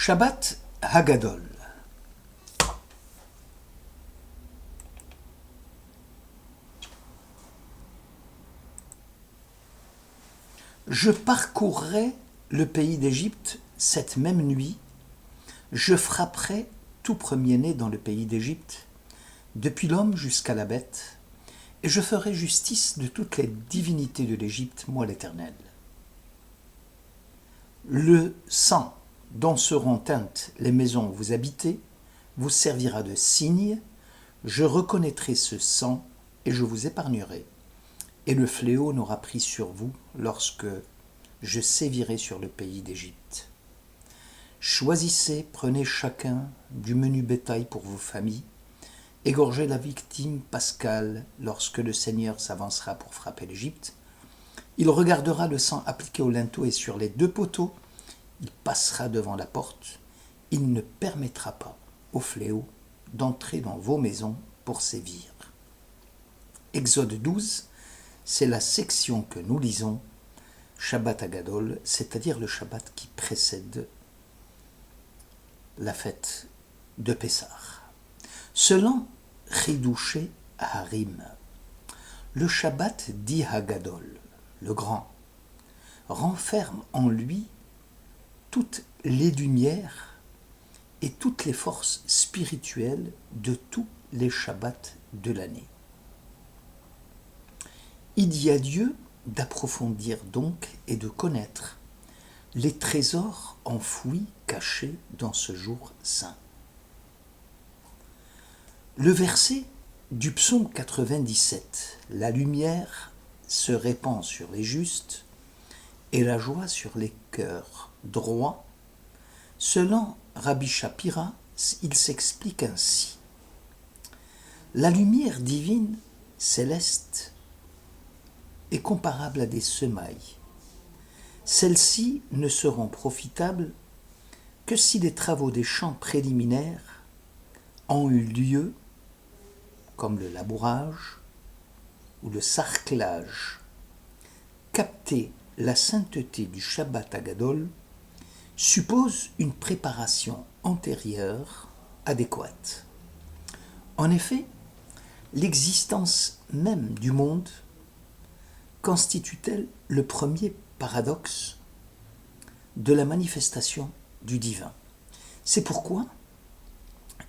Shabbat Hagadol. Je parcourrai le pays d'Égypte cette même nuit, je frapperai tout premier-né dans le pays d'Égypte, depuis l'homme jusqu'à la bête, et je ferai justice de toutes les divinités de l'Égypte, moi l'Éternel. Le sang dont seront teintes les maisons où vous habitez vous servira de signe, je reconnaîtrai ce sang et je vous épargnerai. Et le fléau n'aura pris sur vous lorsque je sévirai sur le pays d'Égypte. Choisissez, prenez chacun du menu bétail pour vos familles, égorgez la victime pascale lorsque le Seigneur s'avancera pour frapper l'Égypte. Il regardera le sang appliqué au linteau et sur les deux poteaux, il passera devant la porte, il ne permettra pas au fléau d'entrer dans vos maisons pour sévir. Exode 12, c'est la section que nous lisons, Shabbat Hagadol, c'est-à-dire le Shabbat qui précède la fête de Pessah. Selon Chidouché Harim, le Shabbat dit Hagadol, le grand, renferme en lui toutes les lumières et toutes les forces spirituelles de tous les Shabbats de l'année. Il y a Dieu d'approfondir donc et de connaître les trésors enfouis, cachés dans ce jour saint. Le verset du psaume 97, « La lumière se répand sur les justes et la joie sur les cœurs droits », selon Rabbi Shapira, il s'explique ainsi. La lumière divine, céleste, est comparable à des semailles. Celles-ci ne seront profitables que si les travaux des champs préliminaires ont eu lieu, comme le labourage ou le sarclage. Capter la sainteté du Shabbat Hagadol suppose une préparation antérieure adéquate. En effet, l'existence même du monde constitue-t-elle le premier paradoxe de la manifestation du divin. C'est pourquoi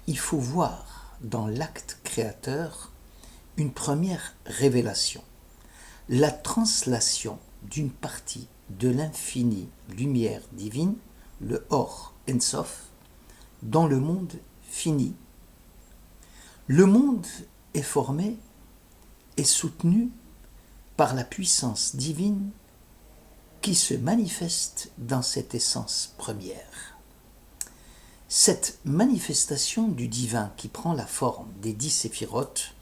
il faut voir dans l'acte créateur une première révélation, la translation d'une partie de l'infinie lumière divine, le Or Ensof, dans le monde fini. Le monde est formé et soutenu par la puissance divine qui se manifeste dans cette essence première. Cette manifestation du divin qui prend la forme des 10 séphirotes,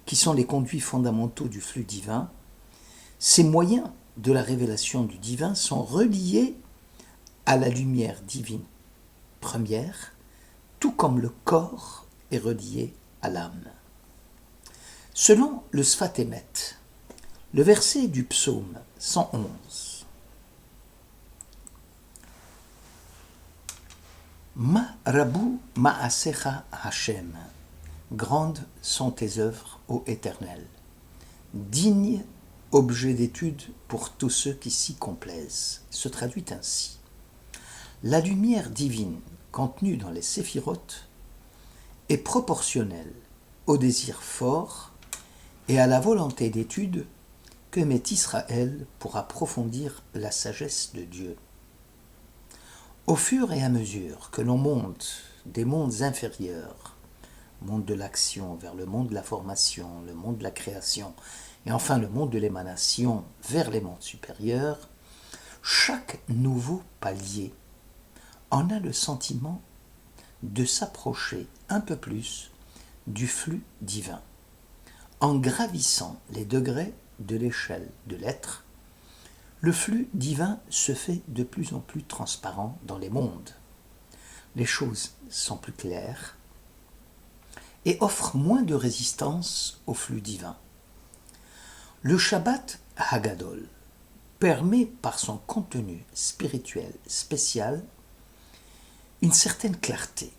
qui sont les conduits fondamentaux du flux divin, ces moyens de la révélation du divin sont reliés à la lumière divine première, tout comme le corps est relié à l'âme. Selon le Sfat Emet, le verset du psaume 111, Ma rabu ma'asecha Hashem, grandes sont tes œuvres, ô Éternel, digne objet d'étude pour tous ceux qui s'y complaisent, se traduit ainsi. La lumière divine contenue dans les séphirotes est proportionnelle au désir fort et à la volonté d'étude que met Israël pour approfondir la sagesse de Dieu. Au fur et à mesure que l'on monte des mondes inférieurs, monde de l'action vers le monde de la formation, le monde de la création, et enfin le monde de l'émanation vers les mondes supérieurs, chaque nouveau palier en a le sentiment de s'approcher un peu plus du flux divin. En gravissant les degrés de l'échelle de l'être, le flux divin se fait de plus en plus transparent dans les mondes. Les choses sont plus claires et offrent moins de résistance au flux divin. Le Shabbat Hagadol permet par son contenu spirituel spécial une certaine clarté,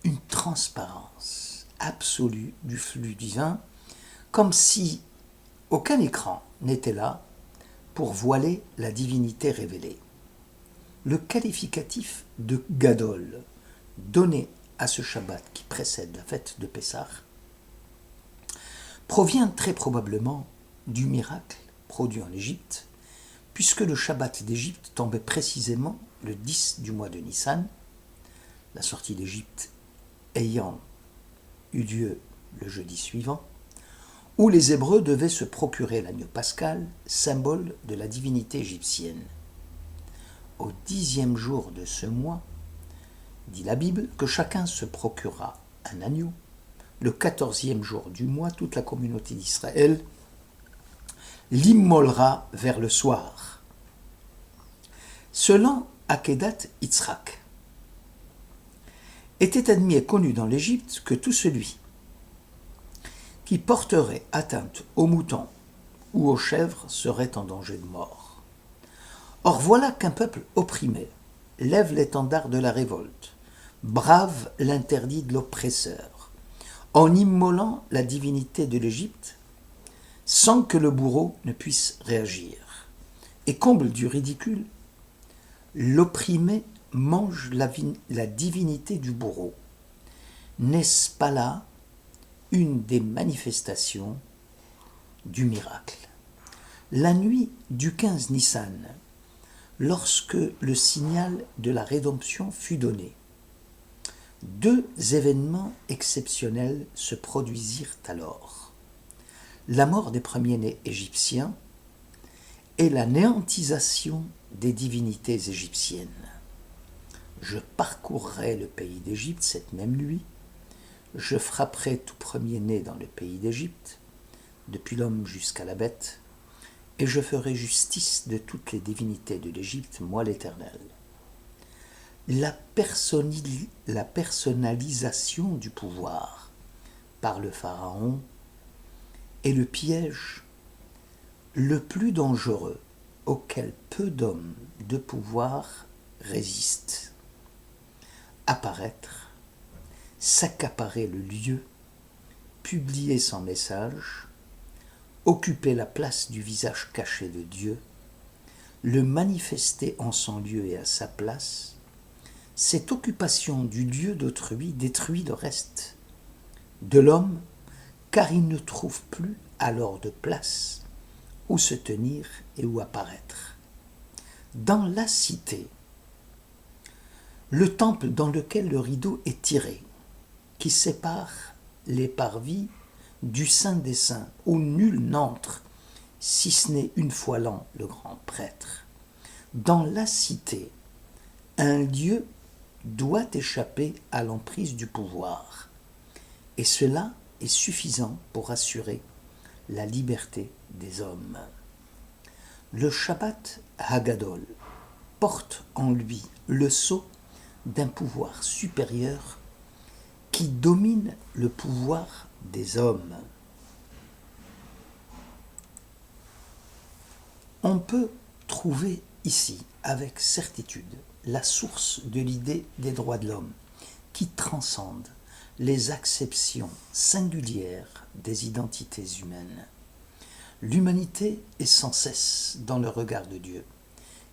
une transparence absolue du flux divin, comme si aucun écran n'était là pour voiler la divinité révélée. Le qualificatif de Gadol, donné à ce Shabbat qui précède la fête de Pessah, provient très probablement du miracle produit en Égypte, puisque le Shabbat d'Égypte tombait précisément le 10 du mois de Nissan, la sortie d'Égypte ayant eu lieu le jeudi suivant, où les Hébreux devaient se procurer l'agneau pascal, symbole de la divinité égyptienne. Au 10e jour de ce mois, dit la Bible, que chacun se procurera un agneau. Le 14e jour du mois, toute la communauté d'Israël l'immolera vers le soir. Selon Akedat Yitzhak, était admis et connu dans l'Égypte que tout celui qui porterait atteinte aux moutons ou aux chèvres serait en danger de mort. Or voilà qu'un peuple opprimé lève l'étendard de la révolte, brave l'interdit de l'oppresseur, en immolant la divinité de l'Égypte sans que le bourreau ne puisse réagir. Et comble du ridicule, l'opprimé mange la divinité du bourreau. N'est-ce pas là une des manifestations du miracle? La nuit du 15 Nissan, lorsque le signal de la rédemption fut donné, deux événements exceptionnels se produisirent alors. La mort des premiers-nés égyptiens et la néantisation des divinités égyptiennes. Je parcourrai le pays d'Égypte cette même nuit, je frapperai tout premier-né dans le pays d'Égypte, depuis l'homme jusqu'à la bête, et je ferai justice de toutes les divinités de l'Égypte, moi l'Éternel. La personnalisation du pouvoir par le Pharaon est le piège le plus dangereux auquel peu d'hommes de pouvoir résistent. Apparaître, s'accaparer le lieu, publier son message, occuper la place du visage caché de Dieu, le manifester en son lieu et à sa place, cette occupation du lieu d'autrui détruit le reste de l'homme, car il ne trouve plus alors de place où se tenir et où apparaître. Dans la cité, le temple dans lequel le rideau est tiré, qui sépare les parvis du Saint des Saints, où nul n'entre, si ce n'est une fois l'an le grand prêtre. Dans la cité, un lieu doit échapper à l'emprise du pouvoir, et cela est suffisant pour assurer la liberté des hommes. Le Shabbat Hagadol porte en lui le sceau d'un pouvoir supérieur qui domine le pouvoir des hommes. On peut trouver ici, avec certitude, la source de l'idée des droits de l'homme, qui transcende les acceptions singulières des identités humaines. L'humanité est sans cesse dans le regard de Dieu,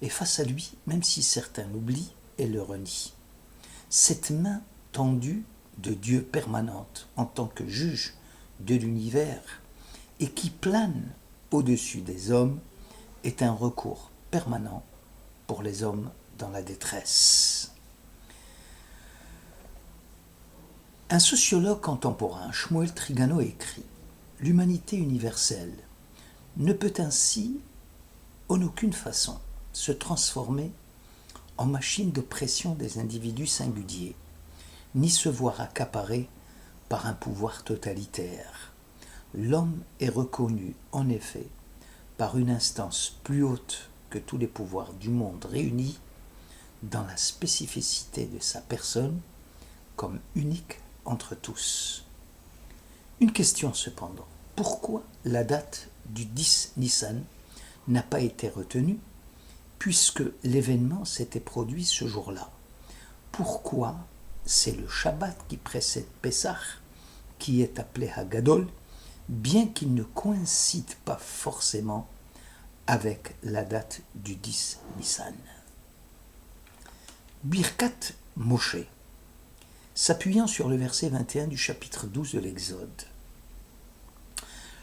et face à lui, même si certains l'oublient et le renient. Cette main tendue de Dieu permanente en tant que juge de l'univers et qui plane au-dessus des hommes est un recours permanent pour les hommes dans la détresse. Un sociologue contemporain, Shmuel Trigano, écrit « L'humanité universelle ne peut ainsi en aucune façon se transformer en machine d'oppression des individus singuliers, ni se voir accaparé par un pouvoir totalitaire. L'homme est reconnu, en effet, par une instance plus haute que tous les pouvoirs du monde réunis dans la spécificité de sa personne comme unique entre tous. Une question cependant, pourquoi la date du 10 Nissan n'a pas été retenue puisque l'événement s'était produit ce jour-là? pourquoi c'est le Shabbat qui précède Pessah qui est appelé Hagadol, bien qu'il ne coïncide pas forcément avec la date du 10 Nissan. Birkat Moshe, s'appuyant sur le verset 21 du chapitre 12 de l'Exode.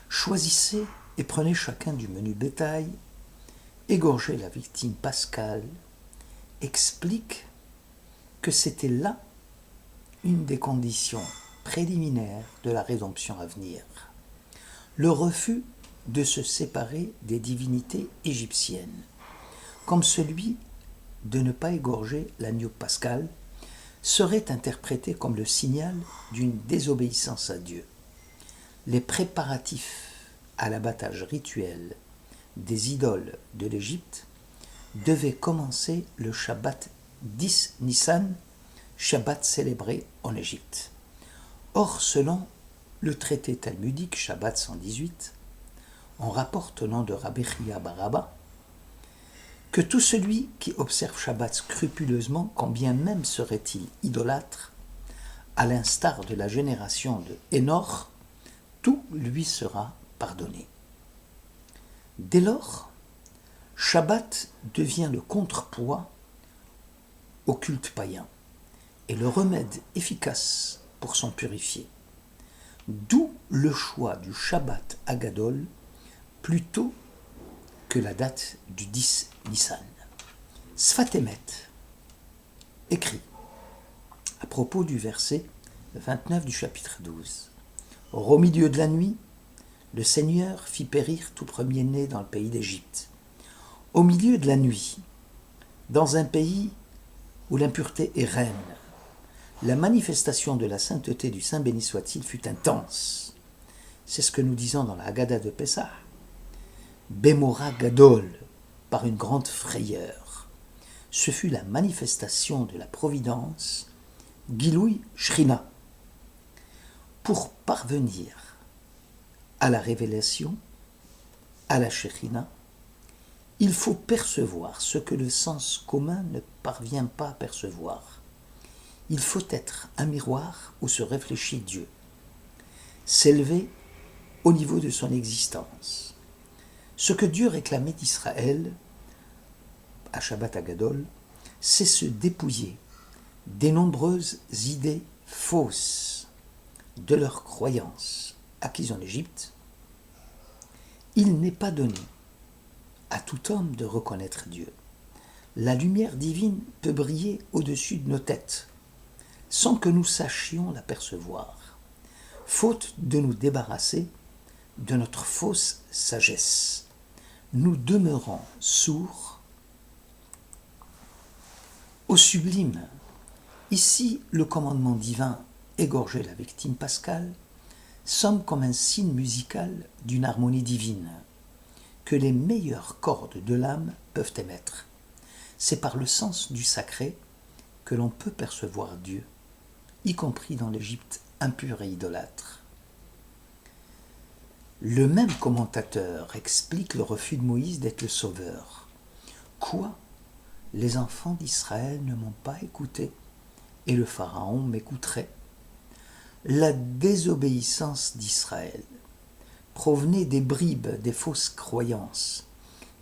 Choisissez et prenez chacun du menu bétail, égorgez la victime pascale, explique que c'était là une des conditions préliminaires de la rédemption à venir. Le refus de se séparer des divinités égyptiennes, comme celui de ne pas égorger l'agneau pascal, serait interprété comme le signal d'une désobéissance à Dieu. Les préparatifs à l'abattage rituel des idoles de l'Égypte devaient commencer le Shabbat 10 Nissan, Shabbat célébré en Égypte. Or, selon le traité talmudique Shabbat 118, on rapporte au nom de Rabbi Chia bar Abba que tout celui qui observe Shabbat scrupuleusement, quand bien même serait-il idolâtre, à l'instar de la génération de Hénor, tout lui sera pardonné. Dès lors, Shabbat devient le contrepoids au culte païen et le remède efficace pour s'en purifier. D'où le choix du Shabbat Hagadol plutôt que la date du 10 Nissan. Sfat Emet écrit à propos du verset 29 du chapitre 12. Au milieu de la nuit, le Seigneur fit périr tout premier-né dans le pays d'Égypte. Au milieu de la nuit, dans un pays où l'impureté est reine, la manifestation de la sainteté du Saint béni soit-il fut intense. C'est ce que nous disons dans la Haggadah de Pessah. Bémora Gadol, par une grande frayeur. Ce fut la manifestation de la providence, Giloui Shrina. Pour parvenir à la révélation, à la Shekhinah, il faut percevoir ce que le sens commun ne parvient pas à percevoir. Il faut être un miroir où se réfléchit Dieu, s'élever au niveau de son existence. Ce que Dieu réclamait d'Israël, à Shabbat Hagadol, c'est se dépouiller des nombreuses idées fausses de leurs croyances acquises en Égypte. Il n'est pas donné à tout homme de reconnaître Dieu. La lumière divine peut briller au-dessus de nos têtes, sans que nous sachions l'apercevoir, faute de nous débarrasser de notre fausse sagesse. Nous demeurons sourds au sublime. Ici, le commandement divin, égorger la victime pascale, semble comme un signe musical d'une harmonie divine, que les meilleures cordes de l'âme peuvent émettre. C'est par le sens du sacré que l'on peut percevoir Dieu, y compris dans l'Égypte impure et idolâtre. Le même commentateur explique le refus de Moïse d'être le sauveur. Quoi ? Les enfants d'Israël ne m'ont pas écouté, et le Pharaon m'écouterait. La désobéissance d'Israël provenait des bribes des fausses croyances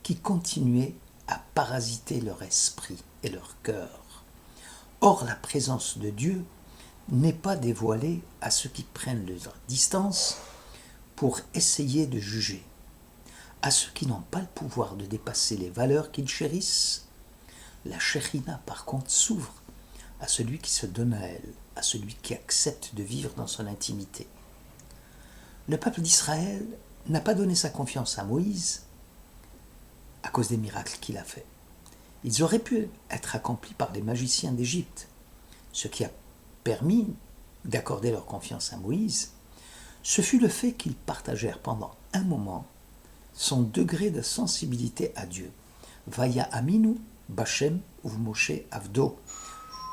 qui continuaient à parasiter leur esprit et leur cœur. Or, la présence de Dieu n'est pas dévoilée à ceux qui prennent leur distance pour essayer de juger. À ceux qui n'ont pas le pouvoir de dépasser les valeurs qu'ils chérissent, la Shekhinah par contre s'ouvre à celui qui se donne à elle, à celui qui accepte de vivre dans son intimité. Le peuple d'Israël n'a pas donné sa confiance à Moïse à cause des miracles qu'il a faits. Ils auraient pu être accomplis par des magiciens d'Égypte, ce qui a permis d'accorder leur confiance à Moïse. Ce fut le fait qu'ils partagèrent pendant un moment son degré de sensibilité à Dieu. Vaya Aminu, Bachem ou Moshe Avdo.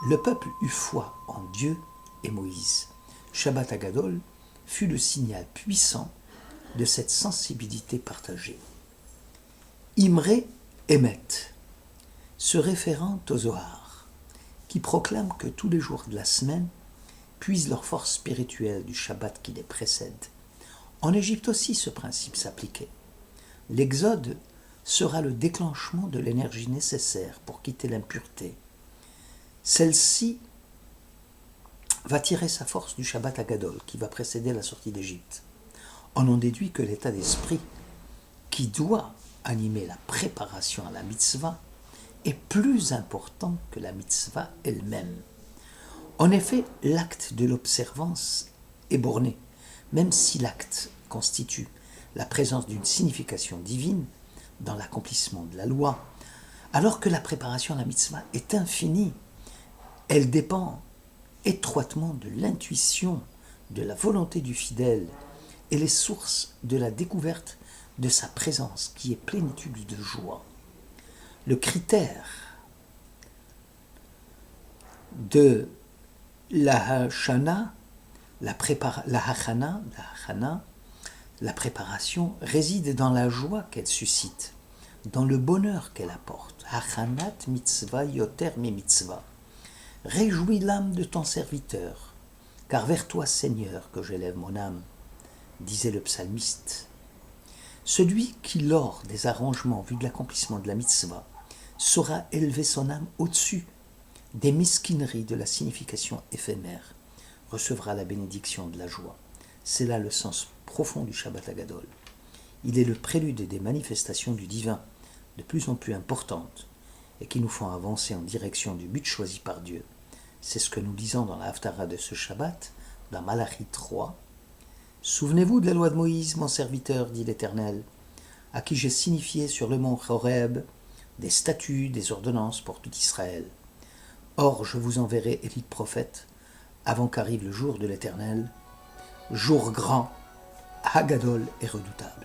Le peuple eut foi en Dieu et Moïse. Shabbat Hagadol fut le signal puissant de cette sensibilité partagée. Imre Emet, se référant au Zohar, qui proclament que tous les jours de la semaine puisent leur force spirituelle du Shabbat qui les précède. En Égypte aussi, ce principe s'appliquait. L'Exode sera le déclenchement de l'énergie nécessaire pour quitter l'impureté. Celle-ci va tirer sa force du Shabbat Agadol qui va précéder la sortie d'Égypte. On en déduit que l'état d'esprit qui doit animer la préparation à la mitzvah est plus important que la mitzvah elle-même. En effet, l'acte de l'observance est borné, même si l'acte constitue la présence d'une signification divine dans l'accomplissement de la loi, alors que la préparation à la mitzvah est infinie. Elle dépend étroitement de l'intuition, de la volonté du fidèle et les sources de la découverte de sa présence qui est plénitude de joie. Le critère de la hachana, la préparation réside dans la joie qu'elle suscite, dans le bonheur qu'elle apporte. Hachanat mitzvah yoter mi mitzvah. Réjouis l'âme de ton serviteur, car vers toi, Seigneur, que j'élève mon âme, disait le psalmiste. Celui qui, lors des arrangements vu de l'accomplissement de la mitzvah, saura élever son âme au-dessus des mesquineries de la signification éphémère, recevra la bénédiction de la joie. C'est là le sens profond du Shabbat Agadol. Il est le prélude des manifestations du divin, de plus en plus importantes, et qui nous font avancer en direction du but choisi par Dieu. C'est ce que nous lisons dans la Haftara de ce Shabbat, dans Malachi 3. Souvenez-vous de la loi de Moïse, mon serviteur, dit l'Éternel, à qui j'ai signifié sur le mont Horeb des statuts, des ordonnances pour tout Israël. Or, je vous enverrai Élie le prophète, avant qu'arrive le jour de l'Éternel, jour grand, Hagadol et redoutable.